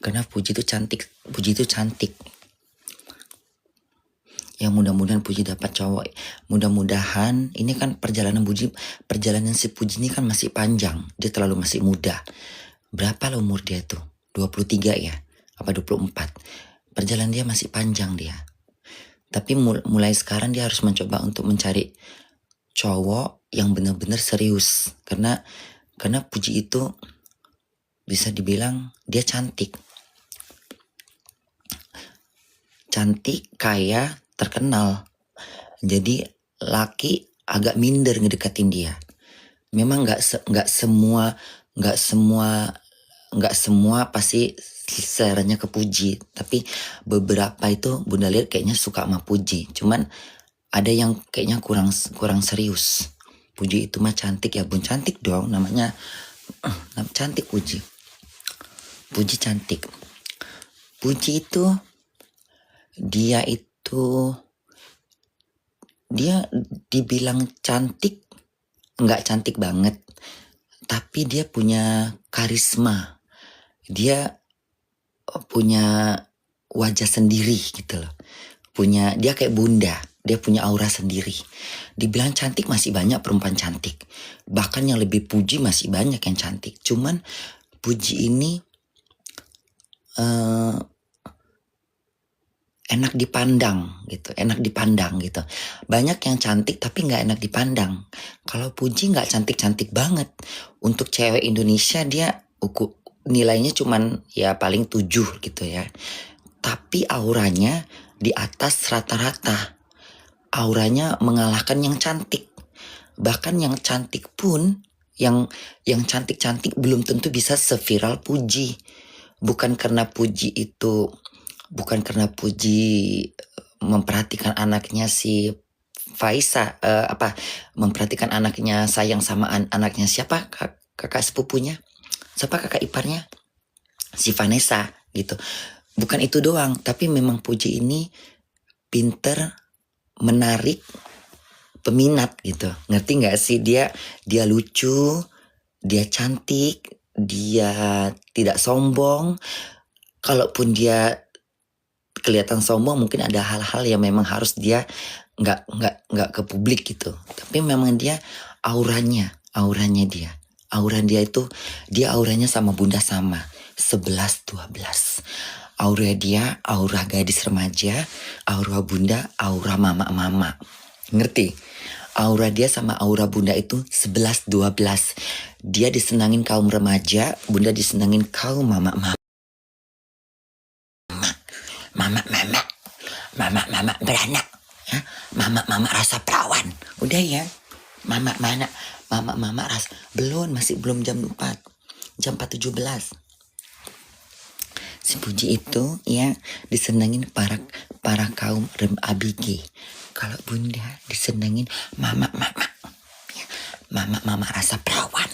Karena Puji itu cantik. Puji itu cantik. Ya mudah-mudahan Puji dapat cowok. Mudah-mudahan ini kan perjalanan si Puji ini kan masih panjang. Dia terlalu masih muda. Berapa lah umur dia tuh? 23 ya? Apa 24? Perjalanan dia masih panjang dia. Tapi mulai sekarang dia harus mencoba untuk mencari cowok yang benar-benar serius. Karena Puji itu bisa dibilang dia cantik. Cantik, kaya, terkenal. Jadi laki agak minder ngedekatin dia. Memang nggak semua pasti seleranya ke Puji, tapi beberapa itu Bunda lihat kayaknya suka sama Puji. Cuman ada yang kayaknya kurang serius. Puji itu mah cantik ya Bun, cantik dong namanya. Cantik Puji. Puji cantik. Puji itu dia dibilang cantik, nggak cantik banget, tapi dia punya karisma. Dia punya wajah sendiri gitu loh. Dia kayak Bunda, dia punya aura sendiri. Dibilang cantik masih banyak perempuan cantik. Bahkan yang lebih Puji masih banyak yang cantik. Cuman Puji ini enak dipandang gitu. Banyak yang cantik tapi nggak enak dipandang. Kalau Puji nggak cantik-cantik banget. Untuk cewek Indonesia dia nilainya cuman ya paling 7 gitu ya. Tapi auranya di atas rata-rata. Auranya mengalahkan yang cantik. Bahkan yang cantik pun yang cantik-cantik belum tentu bisa seviral Puji. Bukan karena Puji memperhatikan anaknya si Faisa, memperhatikan anaknya, sayang sama anaknya siapa, kakak sepupunya, siapa kakak iparnya, si Vanessa gitu. Bukan itu doang, tapi memang Puji ini pinter menarik peminat gitu. Ngerti nggak sih? Dia lucu, dia cantik, dia tidak sombong. Kalaupun dia kelihatan sombong, mungkin ada hal-hal yang memang harus dia nggak ke publik gitu. Tapi memang dia auranya itu dia auranya sama Bunda sama 11-12. Aura dia aura gadis remaja, aura Bunda aura mama. Ngerti? Aura dia sama aura Bunda itu 11-12. Dia disenangin kaum remaja, Bunda disenangin kaum mama. Mama beranak. Mama rasa perawan. Udah ya. Mama rasa masih belum jam 4. Jam 4.17. Si Puji itu ya disenangin para kaum ABG. Kalau Bunda disenangin mama rasa perawan.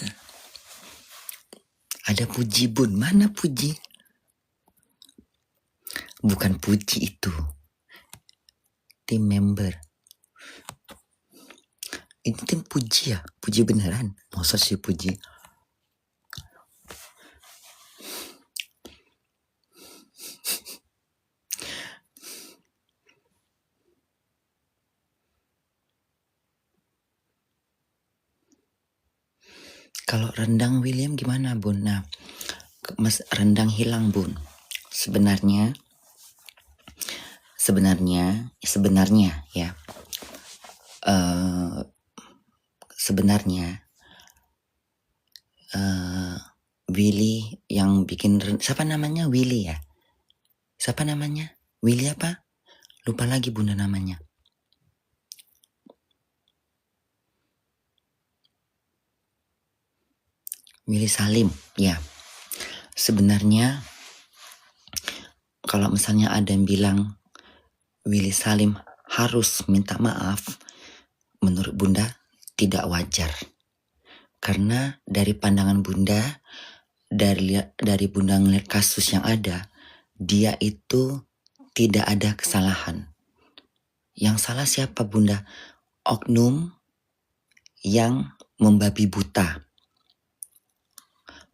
Ada Puji Bun, mana Puji? Bukan Puji itu, tim member. Ini tim Puji ya, Puji beneran. Masa sih Puji? Kalau rendang William gimana Bun? Nah, Mas rendang hilang Bun. Sebenarnya ya. Sebenarnya Willy yang bikin, siapa namanya Willy ya? Siapa namanya? Willy apa? Lupa lagi Bunda namanya. Willy Salim, ya. Sebenarnya kalau misalnya ada yang bilang Willy Salim harus minta maaf, menurut Bunda tidak wajar. Karena dari pandangan Bunda, dari Bunda ngeliat kasus yang ada, dia itu tidak ada kesalahan. Yang salah siapa Bunda? Oknum yang membabi buta.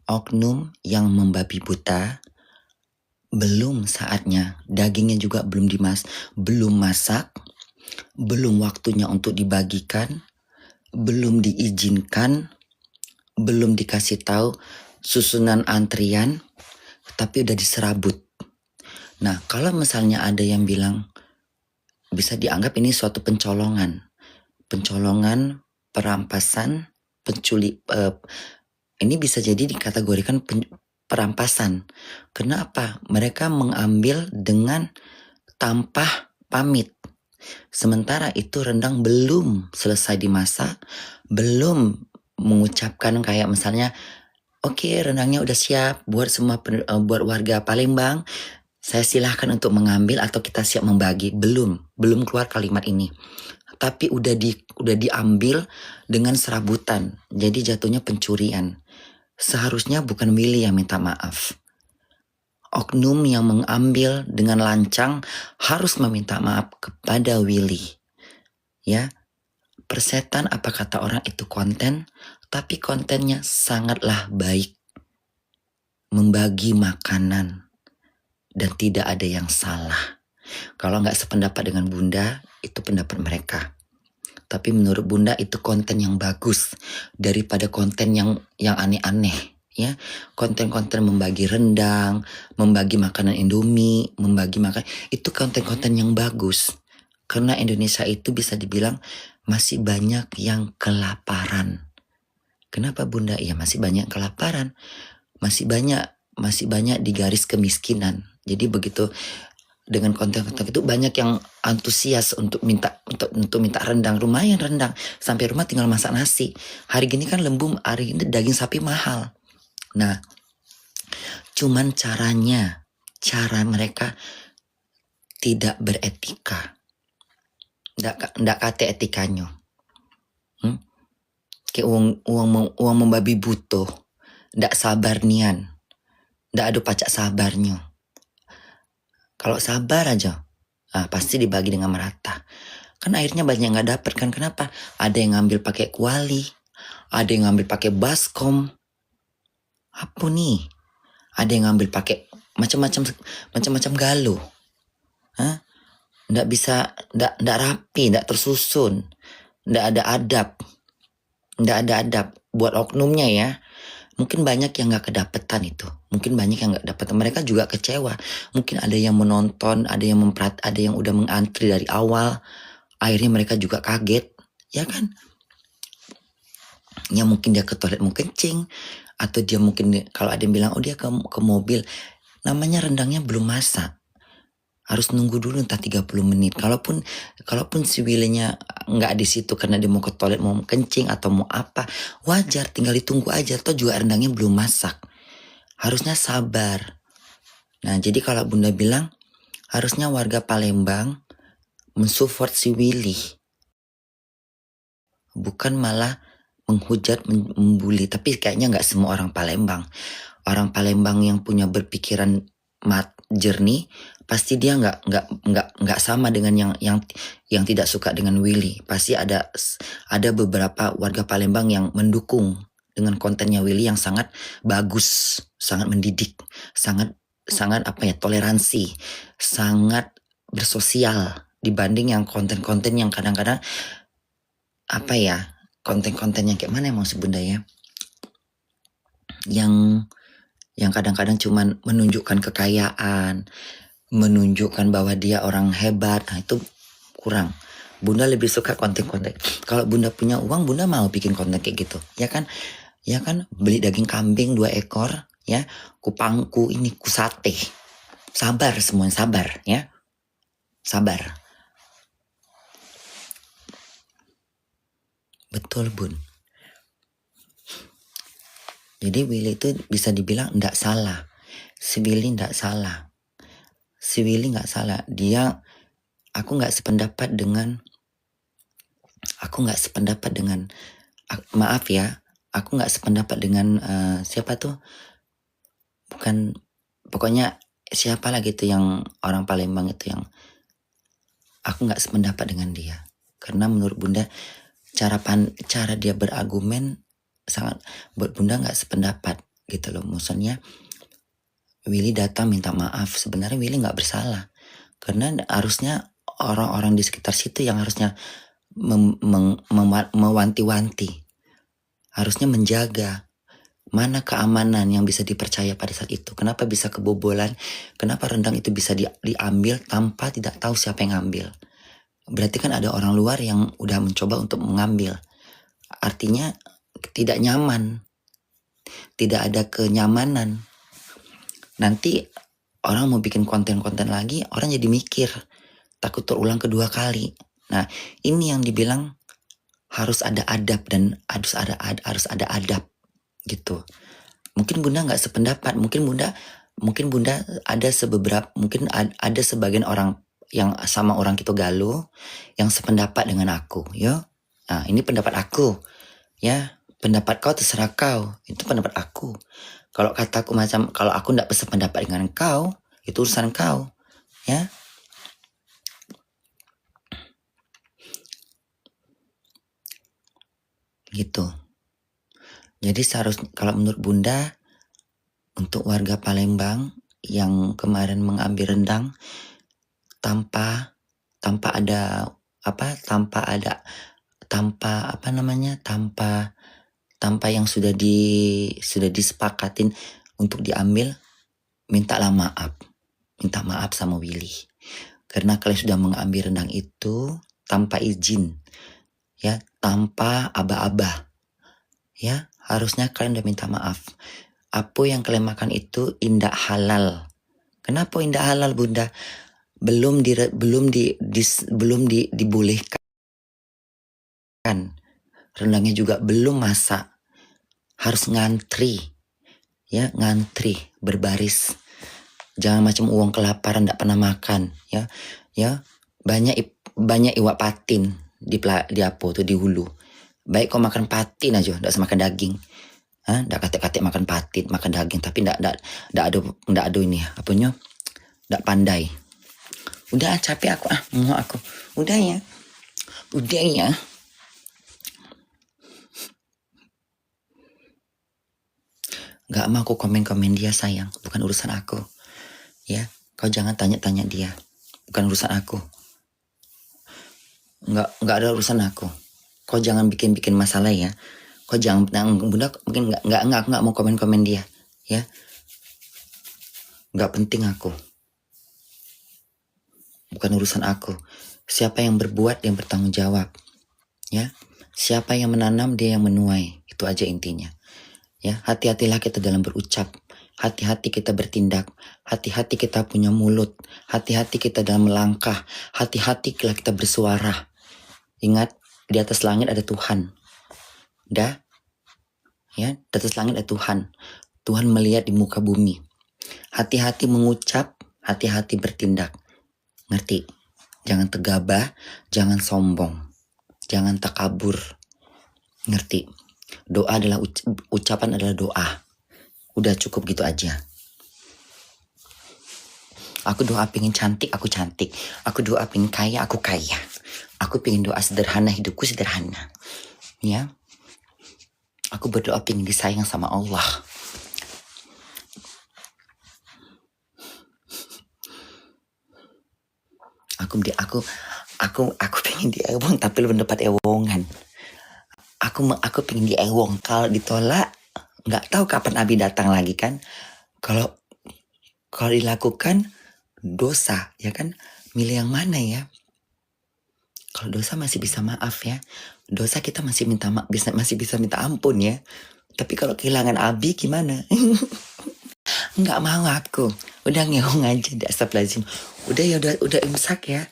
Oknum yang membabi buta belum saatnya, dagingnya juga belum masak, belum waktunya untuk dibagikan, belum diizinkan, belum dikasih tahu susunan antrian, tapi udah diserabut. Nah, kalau misalnya ada yang bilang bisa dianggap ini suatu pencolongan, perampasan, ini bisa jadi dikategorikan perampasan. Kenapa? Mereka mengambil dengan tanpa pamit. Sementara itu rendang belum selesai dimasak, belum mengucapkan kayak misalnya, oke, rendangnya udah siap buat semua buat warga Palembang. Saya silahkan untuk mengambil atau kita siap membagi. Belum keluar kalimat ini. Tapi udah diambil dengan serabutan. Jadi jatuhnya pencurian. Seharusnya bukan Willy yang minta maaf. Oknum yang mengambil dengan lancang harus meminta maaf kepada Willy. Ya, persetan apa kata orang itu konten, tapi kontennya sangatlah baik. Membagi makanan dan tidak ada yang salah. Kalau nggak sependapat dengan Bunda, itu pendapat mereka. Tapi menurut Bunda itu konten yang bagus daripada konten yang aneh-aneh, ya. Konten-konten membagi rendang, membagi makanan Indomie, itu konten-konten yang bagus. Karena Indonesia itu bisa dibilang masih banyak yang kelaparan. Kenapa Bunda? Ya masih banyak kelaparan. Masih banyak di garis kemiskinan. Jadi begitu dengan konten-konten itu banyak yang antusias untuk minta rendang, lumayan rendang sampai rumah tinggal masak nasi. Hari gini kan hari ini daging sapi mahal. Nah, cuman cara mereka tidak beretika, ndak kate etikanya. Kayak uang membabi butuh, ndak sabar nian, ndak ada pacak sabarnya. Kalau sabar aja, pasti dibagi dengan merata. Kan akhirnya banyak yang gak dapet kan. Kenapa? Ada yang ngambil pakai kuali, ada yang ngambil pakai baskom. Apa nih? Ada yang ngambil pakai macam-macam galuh. Nggak bisa, nggak rapi, nggak tersusun, nggak ada adab buat oknumnya ya. Mungkin banyak yang gak kedapetan itu. Mungkin banyak yang gak dapetan. Mereka juga kecewa. Mungkin ada yang menonton, ada yang udah mengantri dari awal. Akhirnya mereka juga kaget. Ya kan? Ya mungkin dia ke toilet mau kencing. Atau dia mungkin, kalau ada yang bilang, oh dia ke mobil. Namanya rendangnya belum masak. Harus nunggu dulu entah 30 menit. Kalaupun si Willy-nya nggak di situ karena dia mau ke toilet, mau kencing atau mau apa, wajar, tinggal ditunggu aja. Atau juga rendangnya belum masak. Harusnya sabar. Nah, jadi kalau Bunda bilang harusnya warga Palembang mensupport si Willy. Bukan malah menghujat, membuli. Tapi kayaknya nggak semua orang Palembang. Orang Palembang yang punya berpikiran jernih, pasti dia nggak sama dengan yang tidak suka dengan Willy. Pasti ada beberapa warga Palembang yang mendukung dengan kontennya Willy yang sangat bagus, sangat mendidik, sangat toleransi, sangat bersosial dibanding yang konten-konten yang kadang-kadang konten-konten yang kayak mana emang Bunda ya, yang kadang-kadang cuman menunjukkan kekayaan, menunjukkan bahwa dia orang hebat. Nah itu kurang. Bunda lebih suka konten-konten. Kalau Bunda punya uang, Bunda mau bikin konten kayak gitu. Ya kan? Beli daging kambing 2 ekor. Ya. Ku sate. Sabar semuanya, sabar. Ya. Sabar. Betul Bun. Jadi Willy itu bisa dibilang nggak salah. Si Willy nggak salah. Aku nggak sependapat dengan maaf ya, aku nggak sependapat dengan siapa tuh, bukan, pokoknya siapa lah gitu yang orang Palembang itu, yang aku nggak sependapat dengan dia. Karena menurut Bunda cara dia berargumen sangat buat Bunda nggak sependapat gitu loh. Maksudnya Willy datang minta maaf. Sebenarnya Willy nggak bersalah. Karena harusnya orang-orang di sekitar situ yang harusnya mewanti-wanti. Harusnya menjaga mana keamanan yang bisa dipercaya pada saat itu. Kenapa bisa kebobolan? Kenapa rendang itu bisa diambil tanpa tidak tahu siapa yang ngambil? Berarti kan ada orang luar yang udah mencoba untuk mengambil. Artinya tidak nyaman. Tidak ada kenyamanan. Nanti orang mau bikin konten-konten lagi, orang jadi mikir. Takut terulang kedua kali. Nah, ini yang dibilang harus ada adab dan harus ada adab gitu. Mungkin Bunda nggak sependapat, mungkin Bunda ada mungkin ada sebagian orang yang sama orang gitu galuh yang sependapat dengan aku, ya. Nah, ini pendapat aku, ya. Pendapat kau terserah kau, itu pendapat aku. Kalau kataku macam, kalau aku nggak sependapat dengan kau, itu urusan kau, ya. Gitu. Jadi seharusnya kalau menurut Bunda, untuk warga Palembang yang kemarin mengambil rendang tanpa ada tanpa yang sudah disepakatin untuk diambil, minta maaf sama Willy, karena kalian sudah mengambil rendang itu tanpa izin, ya, tanpa aba-aba, ya. Harusnya kalian udah minta maaf. Apa yang kalian makan itu indah halal. Kenapa indah halal, Bunda? Belum dibolehkan. Rendangnya juga belum masak. Harus ngantri. Ya, ngantri, berbaris. Jangan macam uang kelaparan enggak pernah makan, ya. Ya, banyak iwak patin di apa tuh, di hulu. Baik kau makan patin aja, enggak usah makan daging. Enggak katek-katek makan patin, makan daging, tapi enggak ada ini apanya? Enggak pandai. Udah capek aku, mau aku. Udah ya. Gak mau aku komen-komen dia, sayang. Bukan urusan aku. Ya, kau jangan tanya-tanya dia. Bukan urusan aku. Nggak ada urusan aku. Kau jangan bikin masalah ya. Kau jangan, Bunda mungkin nggak mau komen-komen dia, ya. Nggak penting aku. Bukan urusan aku. Siapa yang berbuat yang bertanggung jawab, ya. Siapa yang menanam dia yang menuai. Itu aja intinya. Ya, hati-hatilah kita dalam berucap. Hati-hati kita bertindak. Hati-hati kita punya mulut. Hati-hati kita dalam melangkah. Hati-hati kita bersuara. Ingat, di atas langit ada Tuhan. Dah? Ya, di atas langit ada Tuhan. Tuhan melihat di muka bumi. Hati-hati mengucap, hati-hati bertindak. Ngerti? Jangan tegabah, jangan sombong. Jangan takabur. Ngerti? Doa adalah ucapan adalah doa. Udah cukup gitu aja. Aku doa pengen cantik, aku cantik. Aku doa pengen kaya, aku kaya. Aku pengen doa sederhana, hidupku sederhana. Ya. Aku berdoa pengen disayang sama Allah. Aku pengen diewong, tapi lu dapat ewongan. Aku pengen diewong. Kalau ditolak, nggak tahu kapan Abi datang lagi kan. Kalau dilakukan dosa, ya kan? Milih yang mana ya? Kalau dosa masih bisa maaf ya. Dosa kita masih masih bisa minta ampun ya. Tapi kalau kehilangan Abi gimana? Nggak mau aku. Udah ngeong aja, astagfirullahaladzim. Udah imsak ya.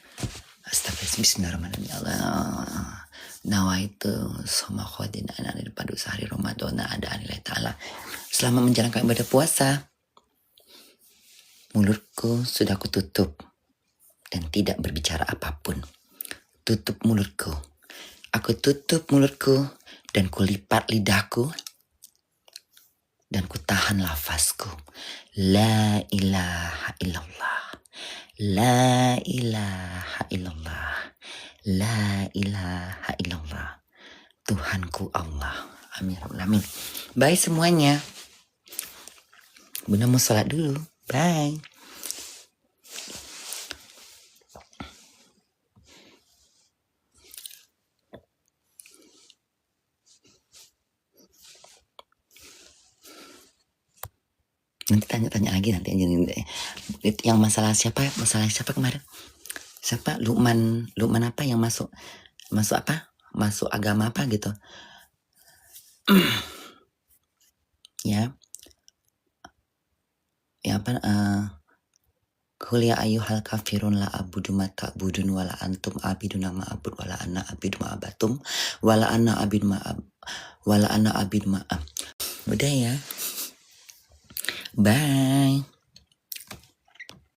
Astagfirullahaladzim, bismillahirrahmanirrahim. Ya Allah. Nawaitu soma khodin anak pada sehari Ramadan ada nilai ta'ala. Selama menjalankan ibadah puasa, mulutku sudah kututup dan tidak berbicara apapun. Tutup mulutku. Aku tutup mulutku dan kulipat lidahku dan kutahan lafazku. La ilaha illallah. La ilaha illallah. La ilaha illallah. Tuhanku Allah. Amin. Amin. Baik semuanya. Bunda mau salat dulu. Bye. Nanti tanya-tanya lagi nanti aja yang masalah siapa kemarin? Siapa Lukman apa yang masuk apa? Masuk agama apa gitu? Ya. Ya apa Qul ya ayyuhal kafirun la abudu ma ta'budun wala antum abiduna ma abud wala ana abidu ma abatum wala ana abidu ma wala ana abidu ma. Udah ya. Bye.